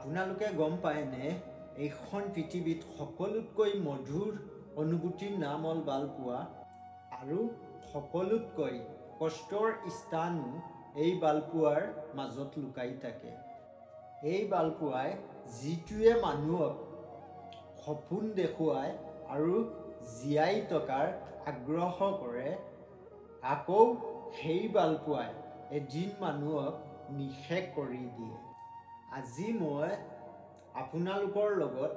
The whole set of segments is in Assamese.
আপোনালোকে গম পায়নে এইখন পৃথিৱীত সকলোতকৈ মধুৰ অনুভূতিৰ নাম হ'ল ভালপোৱা আৰু সকলোতকৈ কষ্টৰ স্থানো এই ভালপোৱাৰ মাজত লুকাই থাকে। এই ভালপোৱাই যিটোৱে মানুহক সপোন দেখুৱায় আৰু জীয়াই থকাৰ আগ্ৰহ কৰে, আকৌ সেই ভালপোৱাই এদিন মানুহক নিঃশেষ কৰি দিয়ে। আজি মই আপোনালোকৰ লগত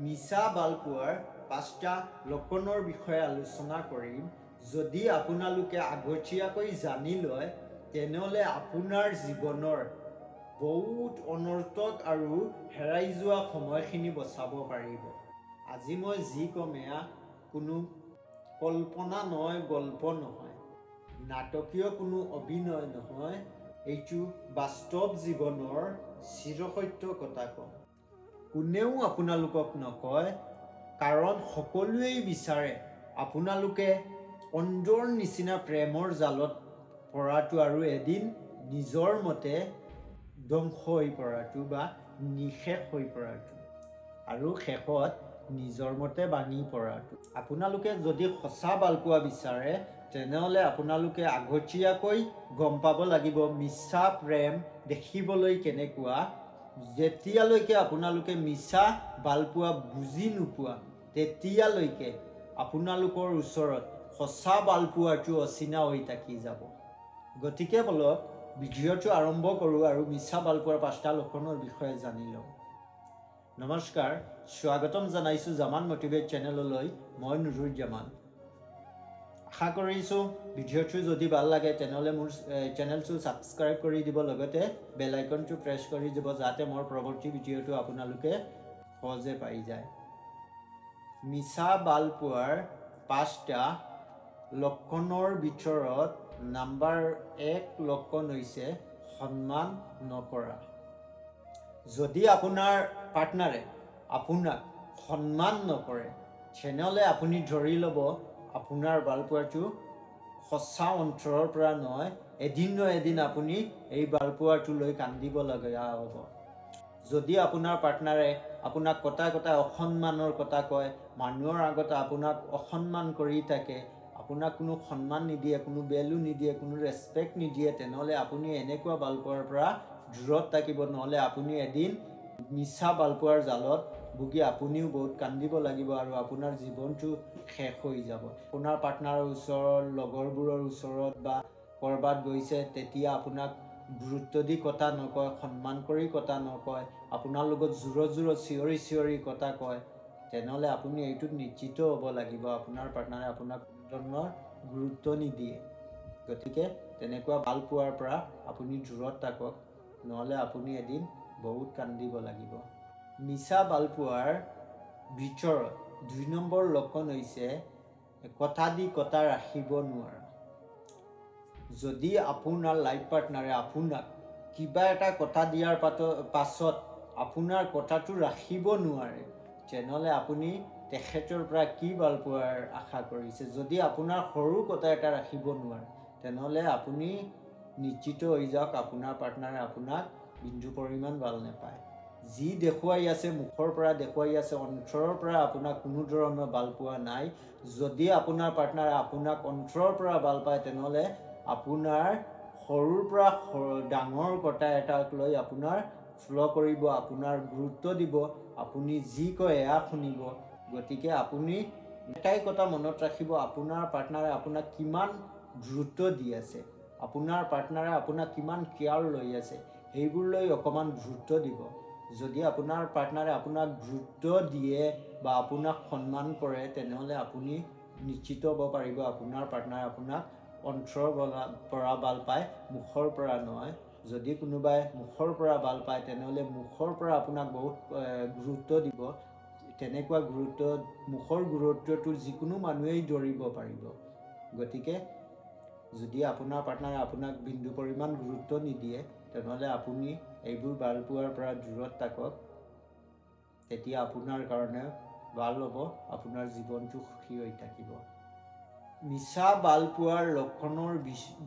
মিছা ভালপোৱাৰ 5টা লক্ষণৰ বিষয়ে আলোচনা কৰিম। যদি আপোনালোকে আগতীয়াকৈ জানি লয় তেনেহ'লে আপোনাৰ জীৱনৰ বহুত অনৰ্থক আৰু হেৰাই যোৱা সময়খিনি বচাব পাৰিব। আজি মই যি ক'ম এয়া কোনো কল্পনা নহয়, গল্প নহয়, নাটকীয় কোনো অভিনয় নহয়, এইটো বাস্তৱ জীৱনৰ চিৰসত্য কথা ক'ম। কোনেও আপোনালোকক নকয়, কাৰণ সকলোৱেই বিচাৰে আপোনালোকে অন্ধৰ নিচিনা প্ৰেমৰ জালত পৰাটো আৰু এদিন নিজৰ মতে ধ্বংস হৈ পৰাটো বা নিঃশেষ হৈ পৰাটো আৰু শেষত নিজৰ মতে ভাঙি পৰাটো। আপোনালোকে যদি সঁচা ভালপোৱা বিচাৰে তেনেহ'লে আপোনালোকে আগতীয়াকৈ গম পাব লাগিব মিছা প্ৰেম দেখিবলৈ কেনেকুৱা। যেতিয়ালৈকে আপোনালোকে মিছা ভালপোৱা বুজি নোপোৱা তেতিয়ালৈকে আপোনালোকৰ ওচৰত সঁচা ভালপোৱাটো অচিনা হৈ থাকি যাব। গতিকে বলক ভিডিঅ'টো আৰম্ভ কৰোঁ আৰু মিছা ভালপোৱাৰ 5টা লক্ষণৰ বিষয়ে জানি লওঁ। নমস্কাৰ, স্বাগতম জনাইছোঁ জামান মটিভেট চেনেললৈ। মই নুৰুজ্জামান। আশা কৰিছোঁ ভিডিঅ'টো যদি ভাল লাগে তেনেহ'লে মোৰ চেনেলটো ছাবস্ক্ৰাইব কৰি দিব, লগতে বেল আইকনটো প্ৰেছ কৰি দিব যাতে মোৰ পৰৱৰ্তী ভিডিঅ'টো আপোনালোকে সহজে পাই যায়। মিছা ভালপোৱাৰ 5টা লক্ষণৰ ভিতৰত নম্বৰ 1 লক্ষণ হৈছে সন্মান নকৰা। যদি আপোনাৰ পাৰ্টনাৰে আপোনাক সন্মান নকৰে তেনেহ'লে আপুনি ধৰি ল'ব আপোনাৰ ভালপোৱাটো সঁচা অন্তৰৰ পৰা নহয়। এদিন নহয় এদিন আপুনি এই ভালপোৱাটো লৈ কান্দিবলগীয়া হ'ব। যদি আপোনাৰ পাৰ্টনাৰে আপোনাক কথাই কথাই অসন্মানৰ কথা কয়, মানুহৰ আগত আপোনাক অসন্মান কৰি থাকে, আপোনাক কোনো সন্মান নিদিয়ে, কোনো ভেলু নিদিয়ে, কোনো ৰেচপেক্ট নিদিয়ে, তেনেহ'লে আপুনি এনেকুৱা ভালপোৱাৰ পৰা দূৰত থাকিব। নহ'লে আপুনি এদিন মিছা ভালপোৱাৰ জালত ভুগি আপুনিও বহুত কান্দিব লাগিব আৰু আপোনাৰ জীৱনটো শেষ হৈ যাব। আপোনাৰ পাৰ্টনাৰৰ ওচৰৰ লগৰবোৰৰ ওচৰত বা ক'ৰবাত গৈছে তেতিয়া আপোনাক গুৰুত্ব দি কথা নকয়, সন্মান কৰি কথা নকয়, আপোনাৰ লগত জোৰত চিঞৰি চিঞৰি কথা কয়, তেনেহ'লে আপুনি এইটোত নিশ্চিত হ'ব লাগিব আপোনাৰ পাৰ্টনাৰে আপোনাক কোনো ধৰণৰ গুৰুত্ব নিদিয়ে। গতিকে তেনেকুৱা ভালপোৱাৰ পৰা আপুনি দূৰত থাকক, নহ'লে আপুনি এদিন বহুত কান্দিব লাগিব। মিছা ভালপোৱাৰ ভিতৰত 2 নম্বৰ লক্ষণ হৈছে কথা দি কথা ৰাখিব নোৱাৰা। যদি আপোনাৰ লাইফ পাৰ্টনাৰে আপোনাক কিবা এটা কথা দিয়াৰ পাছত আপোনাৰ কথাটো ৰাখিব নোৱাৰে তেনেহ'লে আপুনি তেখেতৰ পৰা কি ভালপোৱাৰ আশা কৰিছে। যদি আপোনাৰ সৰু কথা এটা ৰাখিব নোৱাৰে তেনেহ'লে আপুনি নিশ্চিত হৈ যাওক আপোনাৰ পাৰ্টনাৰে আপোনাক বিন্দু পৰিমাণ ভাল নাপায়। যি দেখুৱাই আছে, মুখৰ পৰা দেখুৱাই আছে, অন্তৰৰ পৰা আপোনাক কোনো ধৰণৰ ভালপোৱা নাই। যদি আপোনাৰ পাৰ্টনাৰে আপোনাক অন্তৰৰ পৰা ভাল পায় তেনেহ'লে আপোনাৰ সৰুৰ পৰা ডাঙৰ কথা এটাক লৈ আপোনাৰ ফ'ল' কৰিব, আপোনাৰ গুৰুত্ব দিব, আপুনি যি কয় এয়া শুনিব। গতিকে আপুনি এটাই কথা মনত ৰাখিব, আপোনাৰ পাৰ্টনাৰে আপোনাক কিমান গুৰুত্ব দি আছে, আপোনাৰ পাৰ্টনাৰে আপোনাক কিমান কেয়াৰ লৈ আছে, সেইবোৰ লৈ অকণমান গুৰুত্ব দিব। যদি আপোনাৰ পাৰ্টনাৰে আপোনাক গুৰুত্ব দিয়ে বা আপোনাক সন্মান কৰে তেনেহ'লে আপুনি নিশ্চিত হ'ব পাৰিব আপোনাৰ পাৰ্টনাৰে আপোনাক অন্তৰৰ পৰা ভাল পায়, মুখৰ পৰা নহয়। যদি কোনোবাই মুখৰ পৰা ভাল পায় তেনেহ'লে মুখৰ পৰা আপোনাক বহুত গুৰুত্ব দিব। তেনেকুৱা মুখৰ গুৰুত্বটো যিকোনো মানুহেই ধৰিব পাৰিব। গতিকে যদি আপোনাৰ পাৰ্টনাৰে আপোনাক বিন্দু পৰিমাণ গুৰুত্ব নিদিয়ে তেনেহ'লে আপুনি এইবোৰ ভালপোৱাৰ পৰা দূৰত থাকক, তেতিয়া আপোনাৰ কাৰণে ভাল হ'ব, আপোনাৰ জীৱনটো সুখী হৈ থাকিব। মিছা ভালপোৱাৰ লক্ষণৰ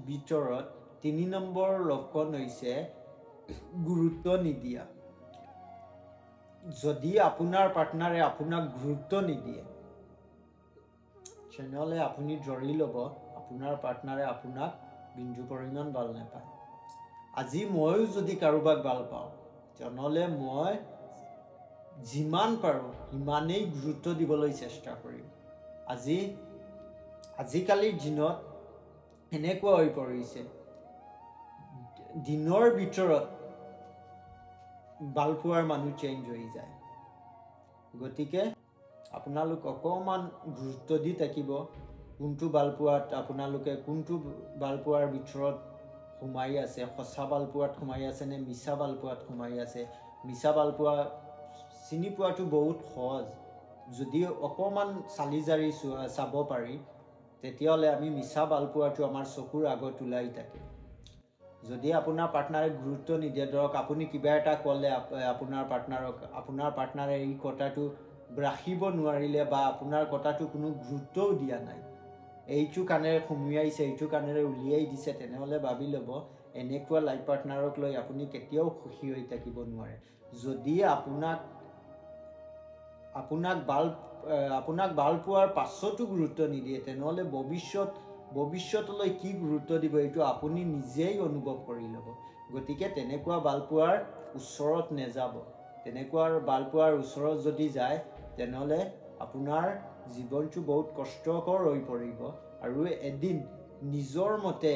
ভিতৰত 3 নম্বৰ লক্ষণ হৈছে গুৰুত্ব নিদিয়া। যদি আপোনাৰ পাৰ্টনাৰে আপোনাক গুৰুত্ব নিদিয়ে তেনেহ'লে আপুনি ধৰি ল'ব আপোনাৰ পাৰ্টনাৰে আপোনাক বিন্দু পৰিমাণ ভাল নাপায়। আজি ময়ো যদি কাৰোবাক ভাল পাওঁ তেনেহ'লে মই যিমান পাৰোঁ সিমানেই গুৰুত্ব দিবলৈ চেষ্টা কৰিম। আজিকালিৰ দিনত এনেকুৱা হৈ পৰিছে দিনৰ ভিতৰত ভাল পোৱাৰ মানুহ চেঞ্জ হৈ যায়। গতিকে আপোনালোক অকণমান গুৰুত্ব দি থাকিব কোনটো ভাল পোৱাত আপোনালোকে কোনটো ভাল পোৱাৰ ভিতৰত সোমাই আছে, সঁচা ভাল পোৱাত সোমাই আছে নে মিছা ভাল পোৱাত সোমাই আছে। মিছা ভাল পোৱা চিনি পোৱাটো বহুত সহজ। যদি অকণমান চালি জাৰি চাব পাৰি তেতিয়াহ'লে আমি মিছা ভাল পোৱাটো আমাৰ চকুৰ আগত ওলাই থাকে। যদি আপোনাৰ পাৰ্টনাৰে গুৰুত্ব নিদিয়ে, ধৰক আপুনি কিবা এটা ক'লে আপোনাৰ পাৰ্টনাৰে এই কথাটো ৰাখিব নোৱাৰিলে বা আপোনাৰ কথাটো কোনো গুৰুত্বও দিয়া নাই, এইটো কাণেৰে সুমিয়াইছে এইটো কাণেৰে উলিয়াই দিছে, তেনেহ'লে ভাবি ল'ব এনেকুৱা লাইফ পাৰ্টনাৰক লৈ আপুনি কেতিয়াও সুখী হৈ থাকিব নোৱাৰে। যদি আপোনাক ভাল পোৱাৰ পাছতো গুৰুত্ব নিদিয়ে তেনেহ'লে ভৱিষ্যতলৈ কি গুৰুত্ব দিব এইটো আপুনি নিজেই অনুভৱ কৰি ল'ব। গতিকে তেনেকুৱা ভাল পোৱাৰ ওচৰত নেযাব। তেনেকুৱা ভাল পোৱাৰ ওচৰত যদি যায় তেনেহ'লে আপোনাৰ জীৱনটো বহুত কষ্টকৰ হৈ পৰিব আৰু এদিন নিজৰ মতে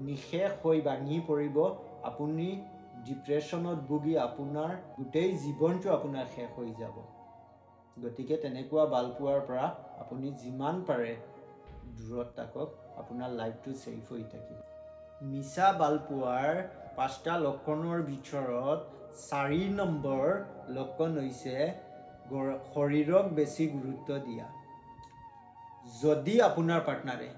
নিশেষ হৈ ভাঙি পৰিব। আপুনি ডিপ্ৰেশ্যনত ভুগি আপোনাৰ গোটেই জীৱনটো আপোনাৰ শেষ হৈ যাব। গতিকে তেনেকুৱা ভাল পোৱাৰ পৰা আপুনি যিমান পাৰে দূৰত থাকক, আপোনাৰ লাইফটো ছেফ হৈ থাকিব। মিছা ভাল পোৱাৰ 5টা লক্ষণৰ ভিতৰত 4 নম্বৰ লক্ষণ হৈছে শৰীৰক বেছি গুৰুত্ব দিয়া। যদি আপোনাৰ পাৰ্টনাৰে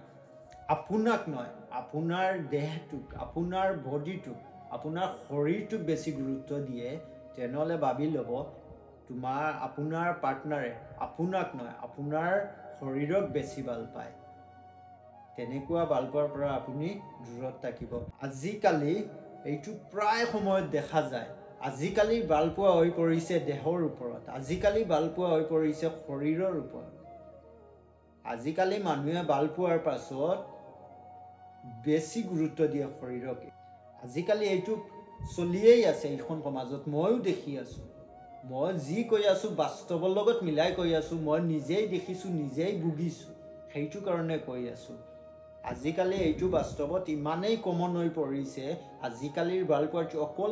আপোনাক নহয়, আপোনাৰ দেহটোক, আপোনাৰ বডিটোক, আপোনাৰ শৰীৰটোক বেছি গুৰুত্ব দিয়ে তেনেহ'লে ভাবি ল'ব আপোনাৰ পাৰ্টনাৰে আপোনাক নহয়, আপোনাৰ শৰীৰক বেছি ভাল পায়। তেনেকুৱা ভাল পোৱাৰ পৰা আপুনি দূৰত থাকিব। আজিকালি এইটো প্ৰায় সময়ত দেখা যায়। আজিকালি ভাল পোৱা হৈ পৰিছে দেহৰ ওপৰত, আজিকালি ভাল পোৱা হৈ পৰিছে শৰীৰৰ ওপৰত। আজিকালি মানুহে ভাল পোৱাৰ পাছত বেছি গুৰুত্ব দিয়ে শৰীৰকে। আজিকালি এইটো চলিয়েই আছে এইখন সমাজত, ময়ো দেখি আছোঁ। মই যি কৈ আছোঁ বাস্তৱৰ লগত মিলাই কৈ আছোঁ, মই নিজেই দেখিছোঁ, নিজেই ভুগিছোঁ, সেইটো কাৰণে কৈ আছোঁ। আজিকালি এইটো বাস্তৱত ইমানেই কমন হৈ পৰিছে। আজিকালিৰ ভাল পোৱাটো অকল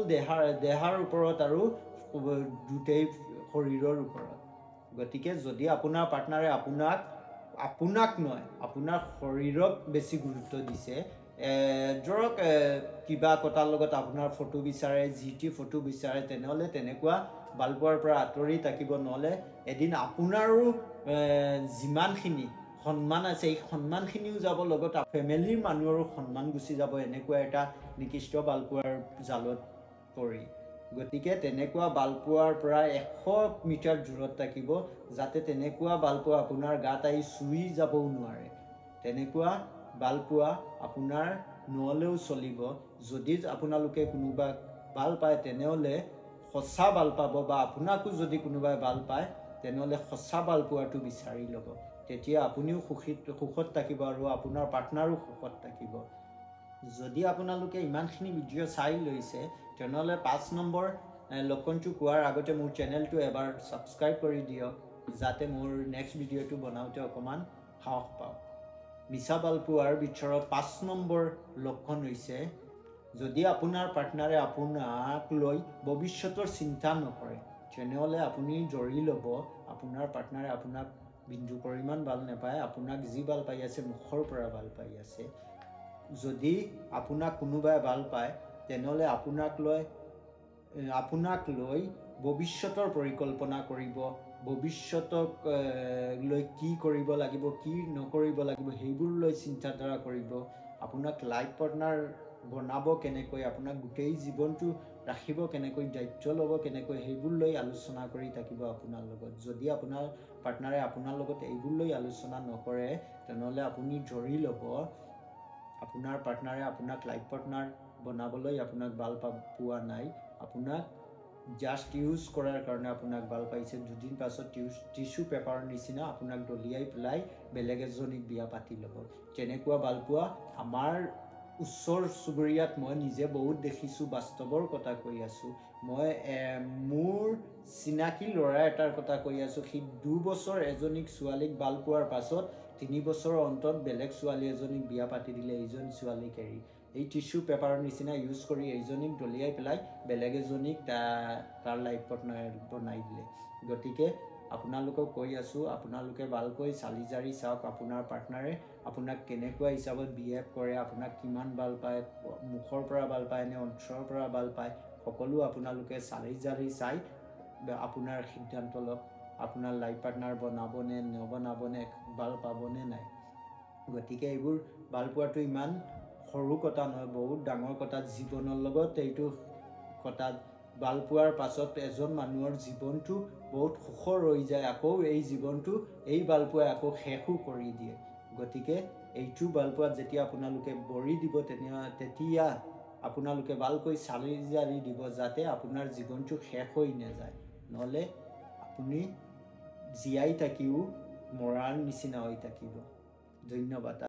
দেহাৰ ওপৰত আৰু গোটেই শৰীৰৰ ওপৰত। গতিকে যদি আপোনাৰ পাৰ্টনাৰে আপোনাক নহয়, আপোনাৰ শৰীৰক বেছি গুৰুত্ব দিছে, ধৰক কিবা কটাৰ লগত আপোনাৰ ফটো বিচাৰে, যি টি ফটো বিচাৰে, তেনেহ'লে তেনেকুৱা ভাল পোৱাৰ পৰা আঁতৰি থাকিব। নহ'লে এদিন আপোনাৰো যিমানখিনি সন্মান আছে এই সন্মানখিনিও যাব, লগত ফেমিলিৰ মানুহৰো সন্মান গুচি যাব এনেকুৱা এটা নিকৃষ্ট ভাল পোৱাৰ জালত পৰি। গতিকে তেনেকুৱা ভাল পোৱাৰ পৰা 100 মিটাৰ দূৰত থাকিব, যাতে তেনেকুৱা ভাল পোৱা আপোনাৰ গাত আহি চুই যাবও নোৱাৰে। তেনেকুৱা ভাল পোৱা আপোনাৰ নহ'লেও চলিব। যদি আপোনালোকে কোনোবাক ভাল পায় তেনেহ'লে সঁচা ভাল পাব, বা আপোনাকো যদি কোনোবাই ভাল পায় তেনেহ'লে সঁচা ভাল পোৱাটো বিচাৰি ল'ব। তেতিয়া আপুনিও সুখত থাকিব আৰু আপোনাৰ পাৰ্টনাৰো সুখত থাকিব। যদি আপোনালোকে ইমানখিনি ভিডিঅ' চাই লৈছে তেনেহ'লে 5 নম্বৰ লক্ষণটো কোৱাৰ আগতে মোৰ চেনেলটো এবাৰ ছাবস্ক্ৰাইব কৰি দিয়ক, যাতে মোৰ নেক্সট ভিডিঅ'টো বনাওঁতে অকণমান সাহস পাওঁ। মিছা ভাল পোৱাৰ ভিতৰত 5 নম্বৰ লক্ষণ হৈছে যদি আপোনাৰ পাৰ্টনাৰে আপোনাক লৈ ভৱিষ্যতৰ চিন্তা নকৰে তেনেহ'লে আপুনি ধৰি ল'ব আপোনাৰ পাৰ্টনাৰে আপোনাক বিন্দু পৰিমাণ ভাল নাপায়, আপোনাক যি ভাল পাই আছে মুখৰ পৰা ভাল পাই আছে। যদি আপোনাক কোনোবাই ভাল পায় তেনেহ'লে আপোনাক লৈ ভৱিষ্যতৰ পৰিকল্পনা কৰিব, ভৱিষ্যতক লৈ কি কৰিব লাগিব, কি নকৰিব লাগিব সেইবোৰ লৈ চিন্তাধাৰা কৰিব। আপোনাক লাইফ পাৰ্টনাৰ বনাব কেনেকৈ, আপোনাক গোটেই জীৱনটো ৰাখিব কেনেকৈ, দায়িত্ব ল'ব কেনেকৈ, সেইবোৰ লৈ আলোচনা কৰি থাকিব আপোনাৰ লগত। যদি আপোনাৰ পাৰ্টনাৰে আপোনাৰ লগত এইবোৰ লৈ আলোচনা নকৰে তেনেহ'লে আপুনি ধৰি ল'ব আপোনাৰ পাৰ্টনাৰে আপোনাক লাইফ পাৰ্টনাৰ বনাবলৈ আপোনাক ভাল পোৱা নাই, আপোনাক জাষ্ট ইউজ কৰাৰ কাৰণে আপোনাক ভাল পাইছে, দুদিন পাছত টিচু পেপাৰৰ নিচিনা আপোনাক দলিয়াই পেলাই বেলেগ এজনীক বিয়া পাতি ল'ব। তেনেকুৱা ভালপোৱা আমাৰ ওচৰ চুবুৰীয়াত মই নিজে বহুত দেখিছোঁ, বাস্তৱৰ কথা কৈ আছোঁ। মই মোৰ চিনাকি ল'ৰা এটাৰ কথা কৈ আছোঁ। সি 2 বছৰ এজনীক ছোৱালীক ভাল পোৱাৰ পাছত 3 বছৰৰ অন্তত বেলেগ ছোৱালী এজনীক বিয়া পাতি দিলে, এইজন ছোৱালীক এৰি। এই টিচু পেপাৰৰ নিচিনা ইউজ কৰি এইজনীক দলিয়াই পেলাই বেলেগ এজনীক তাৰ লাইফ পাৰ্টনাৰ বনাই দিলে। গতিকে আপোনালোকক কৈ আছোঁ, আপোনালোকে ভালকৈ চালি জাৰি চাওক আপোনাৰ পাৰ্টনাৰে আপোনাক কেনেকুৱা হিচাপত বিহেভ কৰে, আপোনাক কিমান ভাল পায়, মুখৰ পৰা ভাল পায় নে অন্তৰৰ পৰা ভাল পায়, সকলো আপোনালোকে চালি জাৰি চাই আপোনাৰ সিদ্ধান্ত লওক। আপোনাৰ লাইফ পাৰ্টনাৰ বনাবনে নবনাবনে, ভাল পাবনে নাই। গতিকে এইবোৰ ভাল পোৱাটো ইমান সৰু কথা নহয়, বহুত ডাঙৰ কথা। জীৱনৰ লগত এইটো কথা, ভাল পোৱাৰ পাছত এজন মানুহৰ জীৱনটো বহুত সুখৰ হৈ যায়, আকৌ এই জীৱনটো এই ভাল পোৱাই আকৌ শেষো কৰি দিয়ে। গতিকে এইটো ভাল পোৱাত যেতিয়া আপোনালোকে বৰি দিব, তেতিয়া আপোনালোকে ভালকৈ চালি জাৰি দিব যাতে আপোনাৰ জীৱনটো শেষ হৈ নাযায়, নহ'লে আপুনি জীয়াই থাকিও মৰাৰ নিচিনা হৈ থাকিব। ধন্যবাদ।